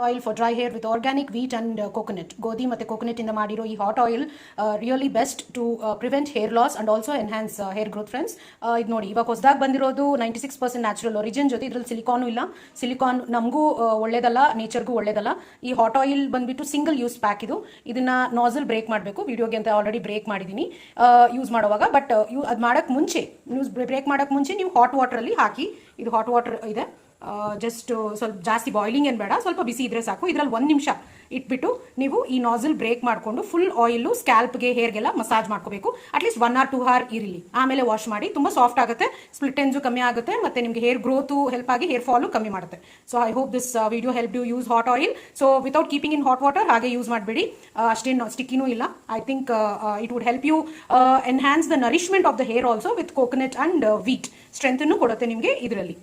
Oil for dry hair with organic wheat and coconut. ಗೋಧಿ ಮತ್ತು coconut ಇಂದ ಮಾಡಿರೋ ಈ hot oil really best to prevent hair loss and also enhance hair growth friends. ಇದು ನೋಡಿ, ಇವಾಗ ಹೊಸದಾಗಿ ಬಂದಿರೋದು 96% ನ್ಯಾಚುರಲ್ ಒರಿಜಿನ್ ಜೊತೆ ಇದ್ರಲ್ಲಿ ಸಿಲಿಕಾನು ಇಲ್ಲ. ಸಿಲಿಕಾನ್ ನಮಗೂ ಒಳ್ಳೇದಲ್ಲ, ನೇಚರ್ಗೂ ಒಳ್ಳೇದಲ್ಲ. ಈ ಹಾಟ್ ಆಯಿಲ್ ಬಂದ್ಬಿಟ್ಟು ಸಿಂಗಲ್ ಯೂಸ್ ಪ್ಯಾಕ್. ಇದನ್ನ ನಾಸಲ್ ಬ್ರೇಕ್ ಮಾಡಬೇಕು. ವಿಡಿಯೋಗೆ ಅಂತ ಆಲ್ರೆಡಿ ಬ್ರೇಕ್ ಮಾಡಿದ್ದೀನಿ ಯೂಸ್ ಮಾಡುವಾಗ. ಬಟ್ ಅದು ಮಾಡಕ್ಕೆ ಮುಂಚೆ, ಬ್ರೇಕ್ ಮಾಡಕ್ಕೆ ಮುಂಚೆ ನೀವು ಹಾಟ್ ವಾಟರಲ್ಲಿ ಹಾಕಿ. ಇದು ಹಾಟ್ ವಾಟರ್ ಇದೆ, ಜಸ್ಟ್ ಸ್ವಲ್ಪ ಜಾಸ್ತಿ ಬಾಯ್ಲಿಂಗ್ ಏನು ಬೇಡ, ಸ್ವಲ್ಪ ಬಿಸಿ ಇದ್ರೆ ಸಾಕು. ಇದರಲ್ಲಿ 1 ನಿಮಿಷ ಇಟ್ಬಿಟ್ಟು ನೀವು ಈ ನಾಸಲ್ ಬ್ರೇಕ್ ಮಾಡಿಕೊಂಡು ಫುಲ್ ಆಯಿಲು ಸ್ಕ್ಯಾಲ್ಪ್ಗೆ, ಹೇರ್ಗೆಲ್ಲ ಮಸಾಜ್ ಮಾಡ್ಕೋಬೇಕು. ಅಟ್ಲೀಸ್ಟ್ 1 or 2 hour ಇರಲಿ. ಆಮೇಲೆ ವಾಶ್ ಮಾಡಿ. ತುಂಬ ಸಾಫ್ಟ್ ಆಗುತ್ತೆ, ಸ್ಪ್ಲಿಟ್ ಎಂಡ್ಸು ಕಮ್ಮಿ ಆಗುತ್ತೆ, ಮತ್ತೆ ನಿಮಗೆ ಹೇರ್ ಗ್ರೋತು ಹೆಲ್ಪ್ ಆಗಿ ಹೇರ್ ಫಾಲು ಕಮ್ಮಿ ಮಾಡುತ್ತೆ. So I hope this video help you use hot oil. So without keeping in hot water ಹಾಗೆ ಯೂಸ್ ಮಾಡಬೇಡಿ. ಅಷ್ಟೇನು ಸ್ಟಿಕ್ಕಿನೂ ಇಲ್ಲ. I think it would help you enhance the nourishment of the hair also with coconut and wheat. Strength ಕೊಡುತ್ತೆ ನಿಮಗೆ ಇದರಲ್ಲಿ.